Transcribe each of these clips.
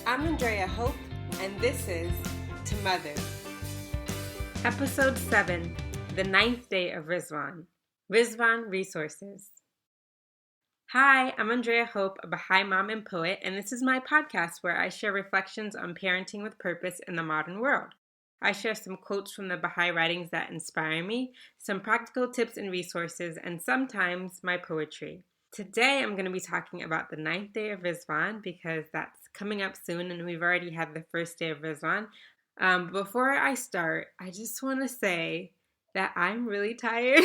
I'm Andrea Hope, and this is To Mother. Episode 7, the 9th day of Ridvan. Ridvan Resources. Hi, I'm Andrea Hope, a Baha'i mom and poet, and this is my podcast where I share reflections on parenting with purpose in the modern world. I share some quotes from the Baha'i writings that inspire me, some practical tips and resources, and sometimes my poetry. Today I'm going to be talking about the 9th day of Ridvan because that's coming up soon and we've already had the first day of Ridvan. Before I start, I just want to say that I'm really tired.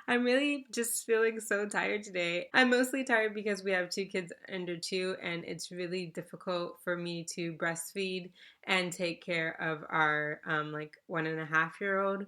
I'm really just feeling so tired today. I'm mostly tired because we have 2 kids under 2 and it's really difficult for me to breastfeed and take care of our 1.5-year-old.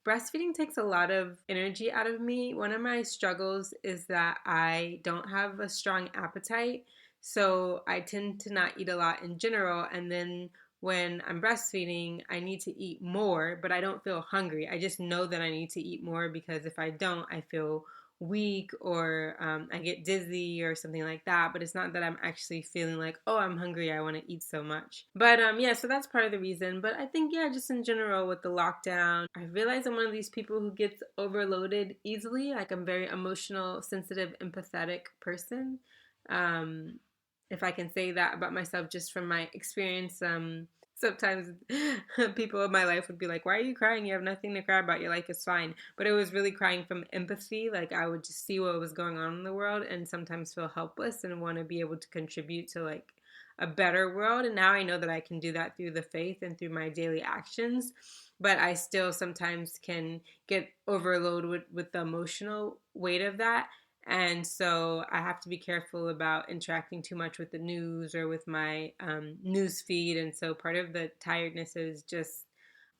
Breastfeeding takes a lot of energy out of me. One of my struggles is that I don't have a strong appetite, so I tend to not eat a lot in general, and then when I'm breastfeeding, I need to eat more, but I don't feel hungry. I just know that I need to eat more because if I don't, I feel weak or I get dizzy or something like that. But it's not that I'm actually feeling like, oh, I'm hungry, I want to eat so much. But so that's part of the reason. But I think, just in general with the lockdown, I realize I'm one of these people who gets overloaded easily. Like I'm very emotional, sensitive, empathetic person. If I can say that about myself just from my experience. Sometimes people in my life would be like, why are you crying? You have nothing to cry about. Your life is fine. But it was really crying from empathy. Like I would just see what was going on in the world and sometimes feel helpless and want to be able to contribute to like a better world. And now I know that I can do that through the faith and through my daily actions. But I still sometimes can get overloaded with the emotional weight of that. And so I have to be careful about interacting too much with the news or with my news feed. And so part of the tiredness is just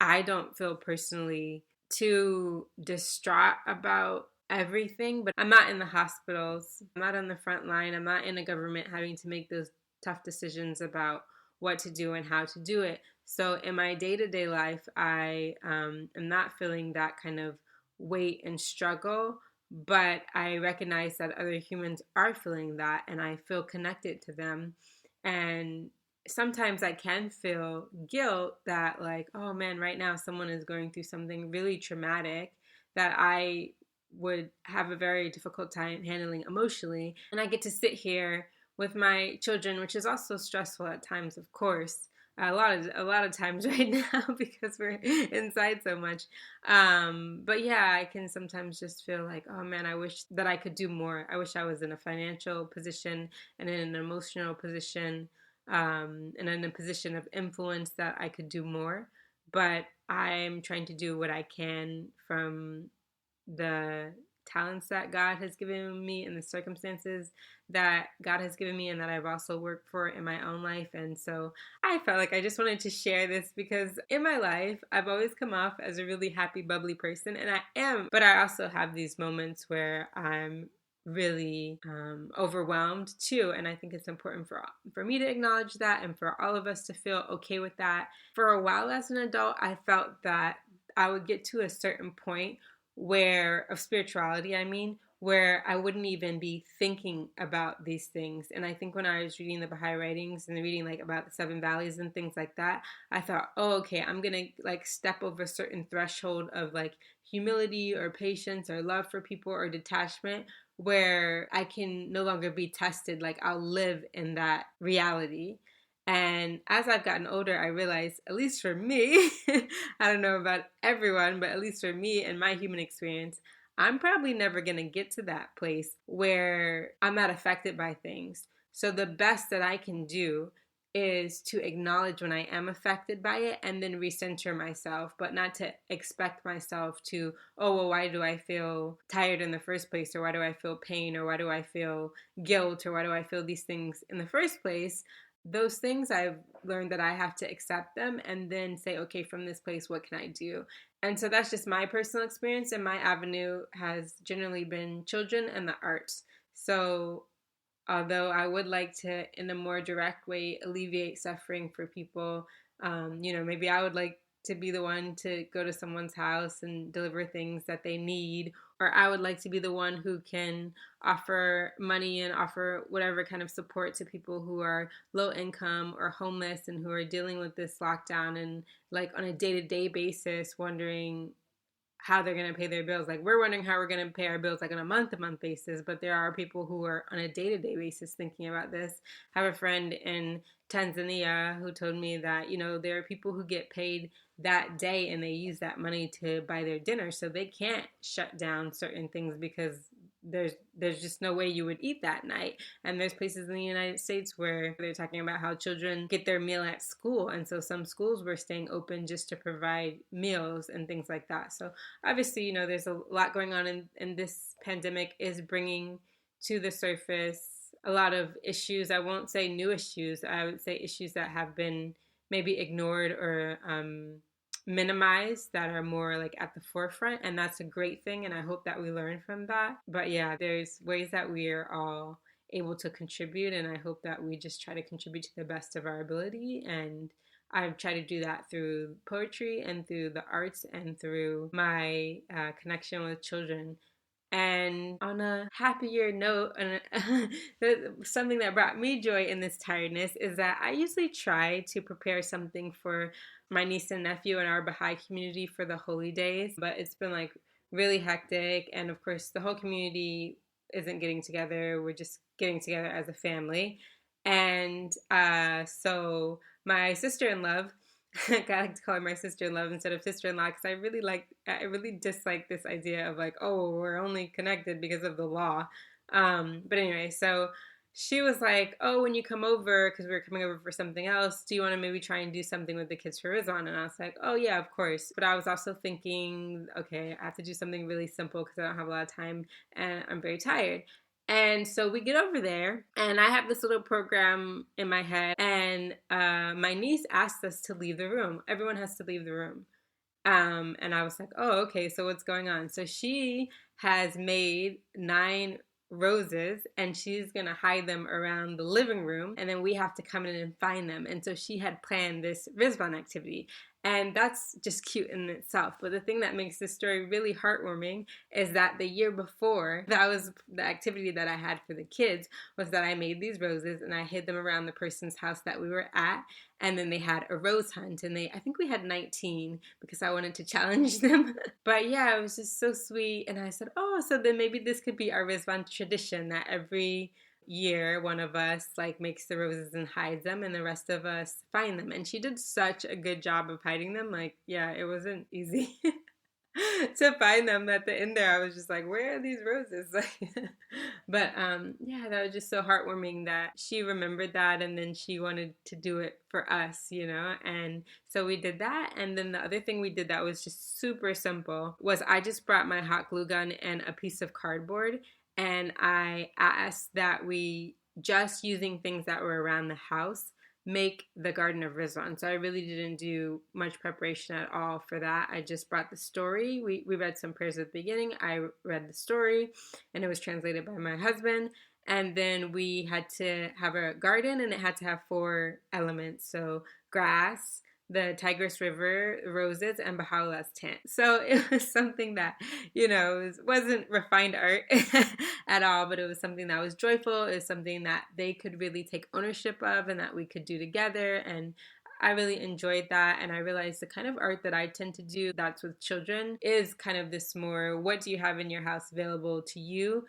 I don't feel personally too distraught about everything, but I'm not in the hospitals. I'm not on the front line. I'm not in a government having to make those tough decisions about what to do and how to do it. So in my day-to-day life, I am not feeling that kind of weight and struggle, but I recognize that other humans are feeling that and I feel connected to them. And sometimes I can feel guilt that like, oh man, right now someone is going through something really traumatic that I would have a very difficult time handling emotionally. And I get to sit here with my children, which is also stressful at times, of course. A lot of times right now because we're inside so much. But yeah, I can sometimes just feel like, oh man, I wish that I could do more. I wish I was in a financial position and in an emotional position and in a position of influence that I could do more. But I'm trying to do what I can from the talents that God has given me and the circumstances that God has given me and that I've also worked for in my own life. And so I felt like I just wanted to share this because in my life, I've always come off as a really happy, bubbly person, and I am, but I also have these moments where I'm really overwhelmed too, and I think it's important for me to acknowledge that and for all of us to feel okay with that. For a while as an adult, I felt that I would get to a certain point of spirituality, where I wouldn't even be thinking about these things. And I think when I was reading the Baha'i writings and reading like about the 7 valleys and things like that, I thought, oh, okay, I'm gonna like step over a certain threshold of like humility or patience or love for people or detachment where I can no longer be tested. Like I'll live in that reality. And as I've gotten older, I realized, at least for me, I don't know about everyone, but at least for me and my human experience, I'm probably never going to get to that place where I'm not affected by things. So the best that I can do is to acknowledge when I am affected by it and then recenter myself, but not to expect myself to, oh, well, why do I feel tired in the first place? Or why do I feel pain? Or why do I feel guilt? Or why do I feel these things in the first place? Those things I've learned that I have to accept them and then say, okay, from this place, what can I do? And so that's just my personal experience, and my avenue has generally been children and the arts. So although I would like to, in a more direct way, alleviate suffering for people, maybe I would like to be the one to go to someone's house and deliver things that they need, or I would like to be the one who can offer money and offer whatever kind of support to people who are low income or homeless and who are dealing with this lockdown and like on a day-to-day basis wondering how they're going to pay their bills. Like we're wondering how we're going to pay our bills like on a month-to-month basis, but there are people who are on a day-to-day basis thinking about this. I have a friend in Tanzania who told me that, there are people who get paid that day and they use that money to buy their dinner, so they can't shut down certain things because there's just no way you would eat that night. And there's places in the United States where they're talking about how children get their meal at school, and so some schools were staying open just to provide meals and things like that. So obviously, there's a lot going on, and this pandemic is bringing to the surface a lot of issues. I won't say new issues. I would say issues that have been maybe ignored or minimized, that are more like at the forefront, and that's a great thing, and I hope that we learn from that. But yeah, there's ways that we are all able to contribute, and I hope that we just try to contribute to the best of our ability. And I try to do that through poetry and through the arts and through my connection with children. And on a happier note, and something that brought me joy in this tiredness is that I usually try to prepare something for my niece and nephew in our Baha'i community for the holy days. But it's been like really hectic. And of course, the whole community isn't getting together. We're just getting together as a family. And so my sister-in-law, I like to call her my sister-in-law instead of sister-in-law, because I really dislike this idea of like, oh, we're only connected because of the law. But anyway, so she was like, oh, when you come over, because we were coming over for something else, do you want to maybe try and do something with the kids for Razan? And I was like, oh yeah, of course. But I was also thinking, okay, I have to do something really simple because I don't have a lot of time and I'm very tired. And so we get over there, and I have this little program in my head, and my niece asked us to leave the room. Everyone has to leave the room. And I was like, oh, okay, so what's going on? So she has made 9 roses, and she's going to hide them around the living room, and then we have to come in and find them. And so she had planned this Ridvan activity. And that's just cute in itself. But the thing that makes this story really heartwarming is that the year before, that was the activity that I had for the kids, was that I made these roses and I hid them around the person's house that we were at. And then they had a rose hunt, and I think we had 19 because I wanted to challenge them. But yeah, it was just so sweet. And I said, oh, so then maybe this could be our Ridvan tradition, that every year one of us like makes the roses and hides them, and the rest of us find them. And she did such a good job of hiding them. Like, yeah, it wasn't easy to find them. At the end there, I was just like, where are these roses? But yeah, that was just so heartwarming that she remembered that, and then she wanted to do it for us, and so we did that. And then the other thing we did that was just super simple was I just brought my hot glue gun and a piece of cardboard, and I asked that we, just using things that were around the house, make the Garden of Ridvan. So I really didn't do much preparation at all for that. I just brought the story. We read some prayers at the beginning. I read the story, and it was translated by my husband. And then we had to have a garden, and it had to have 4 elements. So grass, the Tigris River, roses, and Baha'u'llah's tent. So it was something that, wasn't refined art at all, but it was something that was joyful. It was something that they could really take ownership of and that we could do together. And I really enjoyed that. And I realized the kind of art that I tend to do that's with children is kind of this more, what do you have in your house available to you?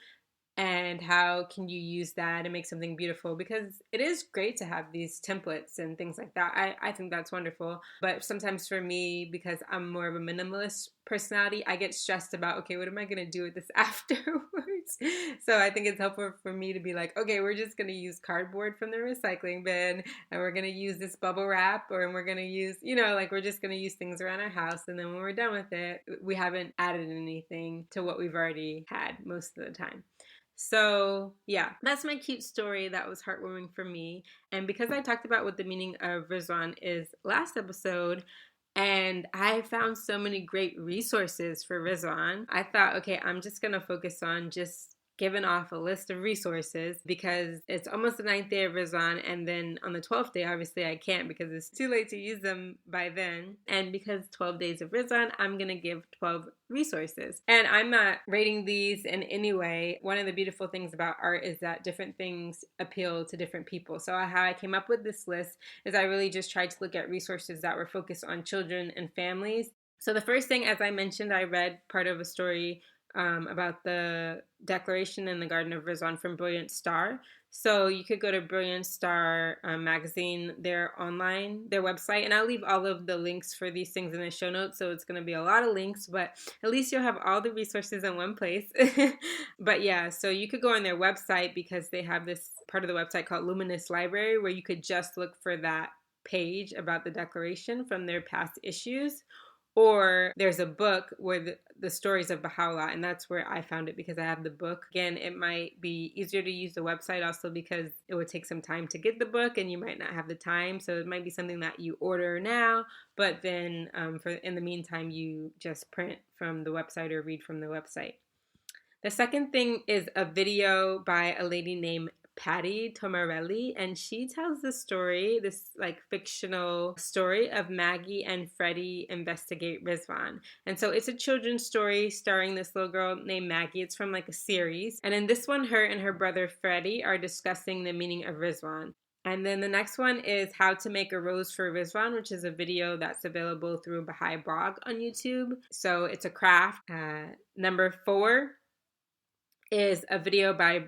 And how can you use that and make something beautiful? Because it is great to have these templates and things like that. I think that's wonderful. But sometimes for me, because I'm more of a minimalist personality, I get stressed about, okay, what am I going to do with this afterwards? So I think it's helpful for me to be like, okay, we're just going to use cardboard from the recycling bin, and we're going to use this bubble wrap, or we're going to use, we're just going to use things around our house. And then when we're done with it, we haven't added anything to what we've already had most of the time. So yeah, that's my cute story that was heartwarming for me. And because I talked about what the meaning of Razan is last episode, and I found so many great resources for Razan, I thought, okay, I'm just going to focus on just given off a list of resources because it's almost the 9th day of Razan, and then on the 12th day, obviously I can't because it's too late to use them by then. And because 12 days of Razan, I'm going to give 12 resources. And I'm not rating these in any way. One of the beautiful things about art is that different things appeal to different people. So how I came up with this list is I really just tried to look at resources that were focused on children and families. So the first thing, as I mentioned, I read part of a story about the declaration in the Garden of Razan from Brilliant Star. So you could go to Brilliant Star magazine, their website, and I'll leave all of the links for these things in the show notes. So it's going to be a lot of links, but at least you'll have all the resources in one place. But yeah, so you could go on their website because they have this part of the website called Luminous Library where you could just look for that page about the declaration from their past issues. Or there's a book with the stories of Baha'u'llah, and that's where I found it because I have the book. Again, it might be easier to use the website also because it would take some time to get the book and you might not have the time. So it might be something that you order now, but then in the meantime, you just print from the website or read from the website. The second thing is a video by a lady named Patty Tomarelli, and she tells the story, this like fictional story of Maggie and Freddie investigate Ridvan. And so it's a children's story starring this little girl named Maggie. It's from like a series. And in this one, her and her brother Freddie are discussing the meaning of Ridvan. And then the next one is How to Make a Rose for Ridvan, which is a video that's available through a Baha'i blog on YouTube. So it's a craft. Number 4 is a video by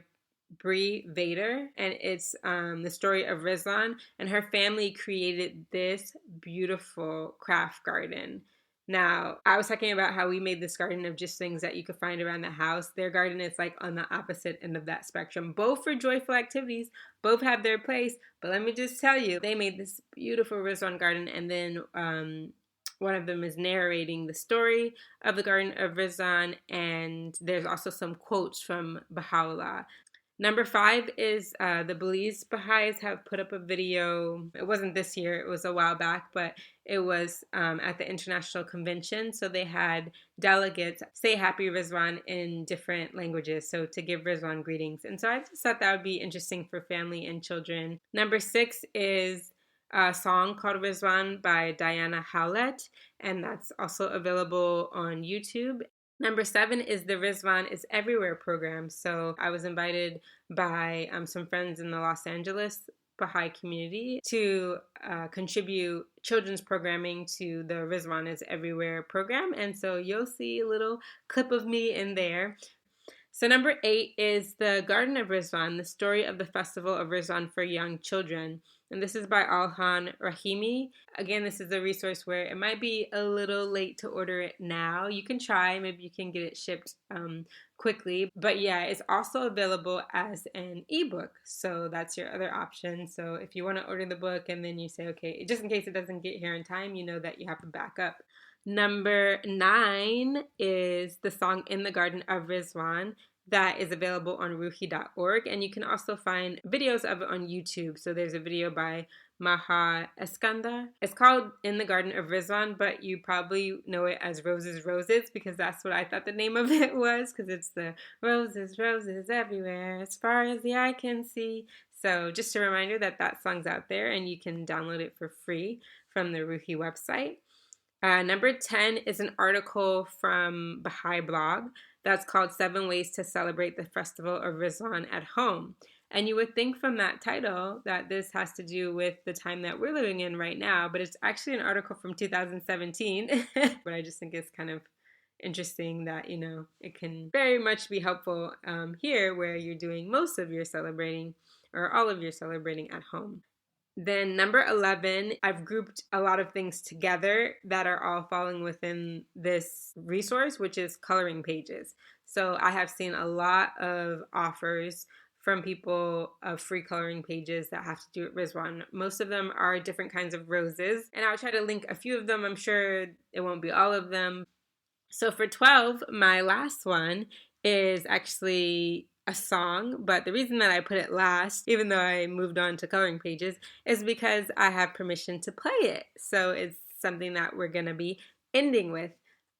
Bree Vader, and it's the story of Ridvan, and her family created this beautiful craft garden. Now, I was talking about how we made this garden of just things that you could find around the house. Their garden is like on the opposite end of that spectrum. Both for joyful activities, both have their place, but let me just tell you, they made this beautiful Ridvan garden, and then one of them is narrating the story of the Garden of Ridvan, and there's also some quotes from Baha'u'llah. Number 5 is the Belize Baha'is have put up a video. It wasn't this year, it was a while back, but it was at the International Convention. So they had delegates say Happy Ridvan in different languages, so to give Ridvan greetings. And so I just thought that would be interesting for family and children. Number 6 is a song called Ridvan by Diana Howlett, and that's also available on YouTube. Number 7 is the Ridvan is Everywhere program. So I was invited by some friends in the Los Angeles Baha'i community to contribute children's programming to the Ridvan is Everywhere program. And so you'll see a little clip of me in there. So number 8 is the Garden of Ridvan, the story of the Festival of Ridvan for young children. And this is by Alhan Rahimi. Again, this is a resource where it might be a little late to order it now. You can try, maybe you can get it shipped quickly. But yeah, it's also available as an ebook. So that's your other option. So if you want to order the book and then you say, okay, just in case it doesn't get here in time, you know that you have a backup. Number 9 is the song In the Garden of Ridvan that is available on ruhi.org, and you can also find videos of it on YouTube. So there's a video by Maha Eskandar. It's called In the Garden of Ridvan, but you probably know it as Roses, Roses, because that's what I thought the name of it was, because it's the roses, roses everywhere, as far as the eye can see. So just a reminder that that song's out there, and you can download it for free from the Ruhi website. Number 10 is an article from Baha'i blog that's called 7 Ways to Celebrate the Festival of Ridvan at Home. And you would think from that title that this has to do with the time that we're living in right now, but it's actually an article from 2017. But I just think it's kind of interesting that, you know, it can very much be helpful here where you're doing most of your celebrating or all of your celebrating at home. Then number 11, I've grouped a lot of things together that are all falling within this resource, which is coloring pages. So I have seen a lot of offers from people of free coloring pages that have to do with Ridvan. Most of them are different kinds of roses, and I'll try to link a few of them. I'm sure it won't be all of them. So for 12, my last one is actually a song, but the reason that I put it last, even though I moved on to coloring pages, is because I have permission to play it. So it's something that we're going to be ending with.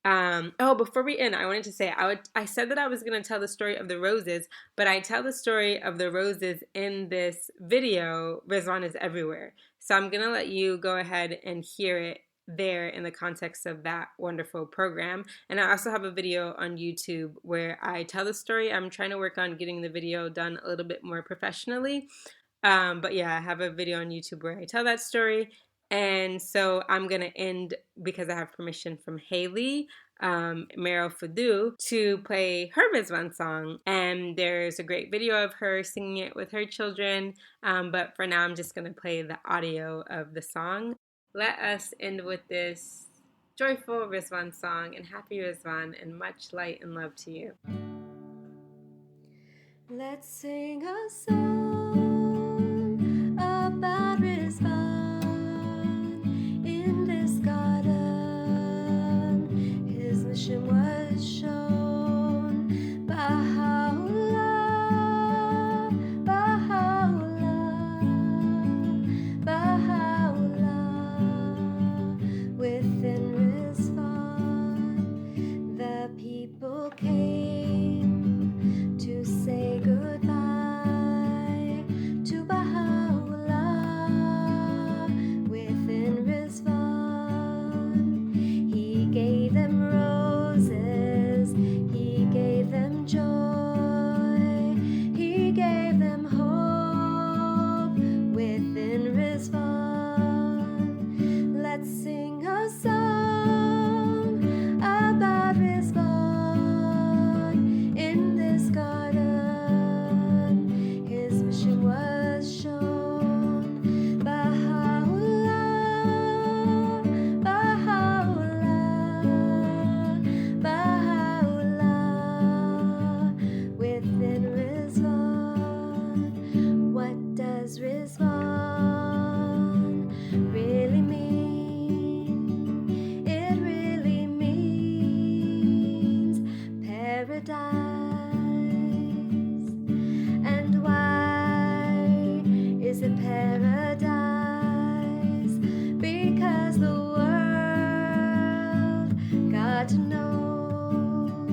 Before we end, I wanted to say I said that I was going to tell the story of the roses, but I tell the story of the roses in this video, Razan is Everywhere. So I'm going to let you go ahead and hear it there in the context of that wonderful program. And I also have a video on YouTube where I tell the story. I'm trying to work on getting the video done a little bit more professionally. But yeah, I have a video on YouTube where I tell that story. And so I'm going to end, because I have permission from Haley, Meryl Fadu, to play her Rizwan song. And there's a great video of her singing it with her children. But for now, I'm just going to play the audio of the song. Let us end with this joyful Rizwan song, and happy Rizwan, and much light and love to you. Let's sing a song about Rizvan in this garden. His mission was shown. Baha'u'llah, Baha'u'llah, Baha'u'llah. Within Rizvan, the people came to say goodbye to Baha'u'llah. Within Rizvan, he gave them roses, he gave them joy, he gave them hope. Within Rizvan, let's sing a song about Rizvan in this garden. His mission was shown. Baha'u'llah, Baha'u'llah, Baha'u'llah. Within Rizvan, what does Rizvan really mean? It really means paradise. And why is it paradise? Because the world got to know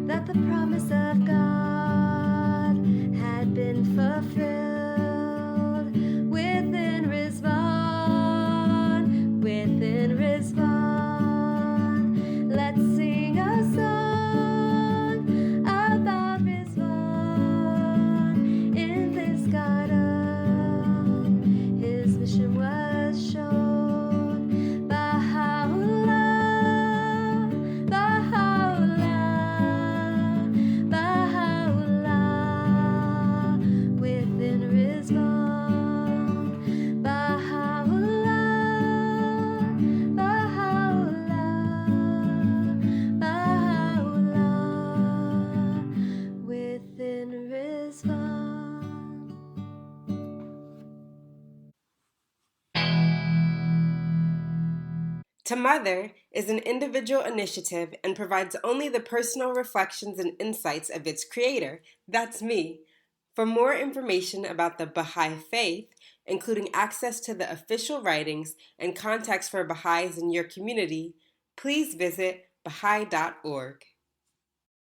that the promise of God had been fulfilled within Rizvan, within Rizvan. Let's sing a song about Rizvan in this garden. His mission was shown. Baha'u'llah, Baha'u'llah, Baha'u'llah. Within Rizvan, Baha'u'llah, Baha'u'llah, Baha'u'llah. Within Rizvan. To Mother is an individual initiative and provides only the personal reflections and insights of its creator, that's me. For more information about the Baha'i faith, including access to the official writings and contacts for Baha'is in your community, please visit Baha'i.org.